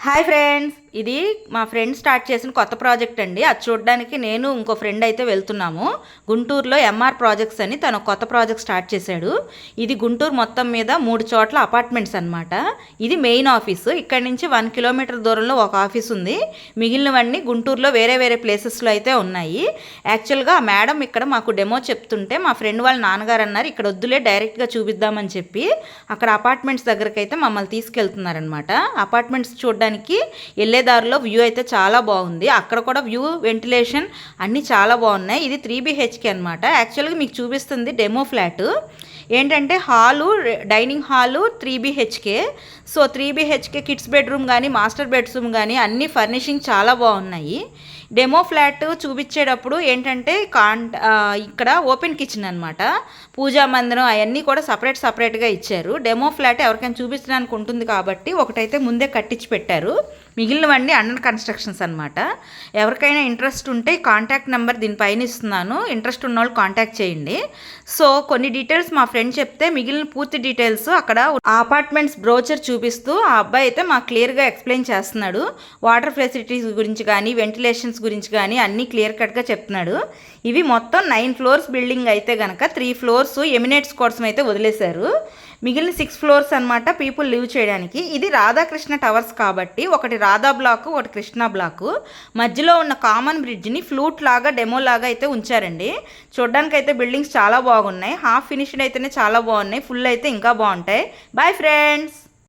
Hi friends, ఇది మా friend start చేసిన కొత్త ప్రాజెక్ట్ అండి. అది చూడడానికి నేను ఇంకో ఫ్రెండ్ అయితే వెళ్తున్నాము. గుంటూరులో ఎంఆర్ ప్రాజెక్ట్స్ అని తను కొత్త ప్రాజెక్ట్ స్టార్ట్ చేశాడు. ఇది గుంటూరు మొత్తం మీద 3 చోట్ల అపార్ట్మెంట్స్ అనమాట. ఇది మెయిన్ ఆఫీసు. ఇక్కడ నుంచి 1 కిలోమీటర్ దూరంలో ఒక ఆఫీస్ ఉంది. మిగిలినవన్నీ గుంటూరులో వేరే వేరే ప్లేసెస్లో అయితే ఉన్నాయి. యాక్చువల్గా ఆ మేడం ఇక్కడ మాకు డెమో చెప్తుంటే మా ఫ్రెండ్ వాళ్ళ నాన్నగారు అన్నారు ఇక్కడ వద్దులే డైరెక్ట్గా చూపిద్దామని చెప్పి అక్కడ అపార్ట్మెంట్స్ దగ్గరికి అయితే మమ్మల్ని తీసుకెళ్తున్నారనమాట. అపార్ట్మెంట్స్ చూడడానికి వెళ్ళేదారిలో వ్యూ అయితే చాలా బాగుంది. అక్కడ కూడా వ్యూ, వెంటిలేషన్ అన్నీ చాలా బాగున్నాయి. ఇది 3 BHK అనమాట. యాక్చువల్గా మీకు చూపిస్తుంది డెమో ఫ్లాట్. ఏంటంటే hall, dining hall 3 BHK. So 3 BHK kids bedroom కానీ మాస్టర్ బెడ్రూమ్ కానీ అన్ని ఫర్నిషింగ్ చాలా బాగున్నాయి. డెమో ఫ్లాట్ చూపించేటప్పుడు ఏంటంటే ఇక్కడ ఓపెన్ కిచెన్ అనమాట, పూజా మందిరం అవన్నీ కూడా సపరేట్గా ఇచ్చారు. డెమో ఫ్లాట్ ఎవరికైనా చూపించడానికి ఉంటుంది కాబట్టి ఒకటైతే ముందే కట్టించి పెట్టారు. మిగిలినవన్నీ అండర్ కన్స్ట్రక్షన్స్ అనమాట. ఎవరికైనా ఇంట్రెస్ట్ ఉంటే కాంటాక్ట్ నెంబర్ దీనిపైన ఇస్తున్నాను. ఇంట్రెస్ట్ ఉన్న వాళ్ళు కాంటాక్ట్ చేయండి. సో కొన్ని డీటెయిల్స్ మా ఫ్రెండ్ చెప్తే మిగిలిన పూర్తి డీటెయిల్స్ అక్కడ అపార్ట్మెంట్స్ బ్రోచర్ చూపిస్తూ ఆ అబ్బాయి అయితే మాకు క్లియర్గా ఎక్స్ప్లెయిన్ చేస్తున్నాడు. వాటర్ ఫెసిలిటీస్ గురించి కానీ వెంటిలేషన్స్ గురించి కానీ అన్నీ క్లియర్ కట్గా చెప్తున్నాడు. ఇవి మొత్తం 9 ఫ్లోర్స్ బిల్డింగ్ అయితే కనుక 3 ఫ్లోర్స్ ఎమినేట్స్ కోసం అయితే వదిలేశారు. మిగిలిన 6 ఫ్లోర్స్ అనమాట పీపుల్ లివ్ చేయడానికి. ఇది రాధాకృష్ణ టవర్స్ కాబట్టి ఒకటి రాధా బ్లాకు, ఒకటి కృష్ణ బ్లాకు. మధ్యలో ఉన్న కామన్ బ్రిడ్జ్ని ఫ్లూట్ లాగా, డెమో లాగా అయితే ఉంచారండి. చూడడానికి అయితే బిల్డింగ్స్ చాలా బాగున్నాయి. హాఫ్ ఫినిష్డ్ అయితేనే చాలా బాగున్నాయి, ఫుల్ అయితే ఇంకా బాగుంటాయి. Bye friends.